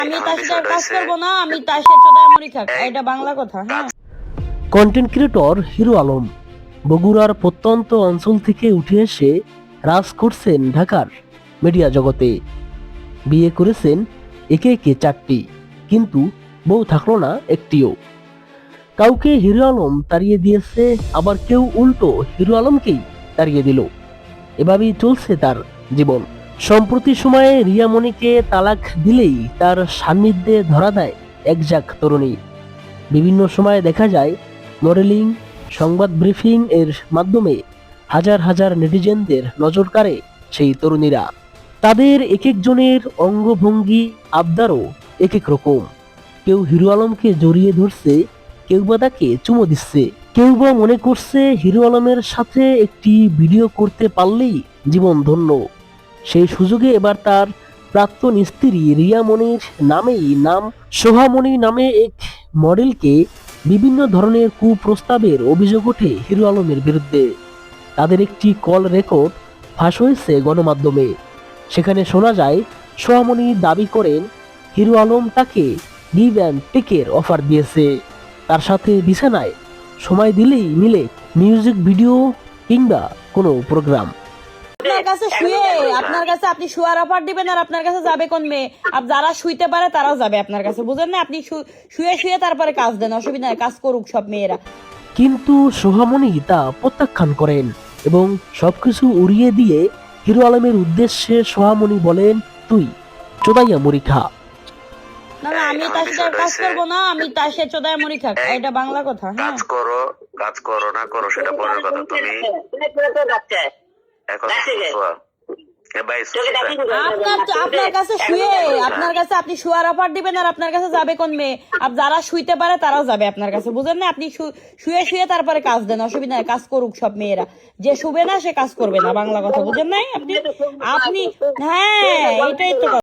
আমি তার সাথে কাজ করবো না, আমি তার সাথে চোদায় মরি খাক, এটা বাংলা কথা। হ্যাঁ, কন্টেন্ট ক্রিয়েটর হিরো আলম বগুড়ার প্রত্যন্ত অঞ্চল থেকে উঠে এসে রাজ করছেন ঢাকার মিডিয়া জগতে। বিয়ে করেছেন একে একে 4টি, কিন্তু বউ থাকলো না একটিও। কাউকে হিরো আলম তাড়িয়ে দিয়েছে, আবার কেউ উল্টো হিরো আলমকেই তাড়িয়ে দিল। এভাবেই চলছে তার জীবন। সম্প্রতি সময়ে রিয়ামণিকে তালাক দিলেই তার সান্নিধ্যে ধরা দেয় একঝাঁক তরুণী। বিভিন্ন সময়ে দেখা যায় মডেলিং, সংবাদ ব্রিফিং এর মাধ্যমে হাজার হাজার নেটিজেনদের নজর কাড়ে সেই তরুণীরা। তাদের এক একজনের অঙ্গভঙ্গি, আবদারও এক এক রকম। কেউ হিরো আলমকে জড়িয়ে ধরছে, কেউ বা তাকে চুমো দিচ্ছে, কেউ বা মনে করছে হিরো আলমের সাথে একটি ভিডিও করতে পারলেই জীবন ধন্য। সেই সুযোগে এবার তার প্রাক্তন স্ত্রী রিয়ামণির নামেই নাম সোহামণি নামে এক মডেলকে বিভিন্ন ধরনের কুপ্রস্তাবের অভিযোগ ওঠে হিরো আলমের বিরুদ্ধে। তাদের একটি কল রেকর্ড ফাঁস হয়েছে গণমাধ্যমে। সেখানে শোনা যায় সোহামণি দাবি করেন হিরো আলম তাকে গিভ অ্যান্ড টেকের অফার দিয়েছে, তার সাথে বিছানায় সময় দিলেই মিলে মিউজিক ভিডিও কিংবা কোনো প্রোগ্রাম। আপনার কাছে শুয়ে, আপনার কাছে আপনি শুয়ার অফার দিবেন, আর আপনার কাছে যাবে কোন মেয়ে? যারা শুইতে পারে তারাও যাবে আপনার কাছে, বুঝেন না? আপনি শুয়ে শুয়ে তারপরে কাজ দেন, অসুবিধা নাই, কাজ করুক সব মেয়েরা। কিন্তু সোহামণি তা প্রত্যাখ্যান করেন এবং সবকিছু উড়িয়ে দিয়ে হিরো আলমের উদ্দেশ্যে সোহামণি বলেন, তুই চোদাইয়া মরি খা। না না, আমি তার সাথে কাজ করবো না, আমি তার সাথে চোদায় মরি খাক, এটা বাংলা কথা। হ্যাঁ, কাজ করো না করো সেটা পরের কথা। তুমি এখন আপনার কাছে শুয়ে, আপনার কাছে আপনি শুয়ার অফার দিবেন, আর আপনার কাছে যাবে কোন মেয়ে? যারা শুইতে পারে তারাও যাবে আপনার কাছে, বুঝেন না? আপনি শুয়ে শুয়ে তারপরে কাজ দেন, অসুবিধা নাই, কাজ করুক সব মেয়েরা। যে শুবে না সে কাজ করবে না, বাংলা কথা, বুঝেন নাই আপনি? আপনি হ্যাঁ, এটাই তো কথা।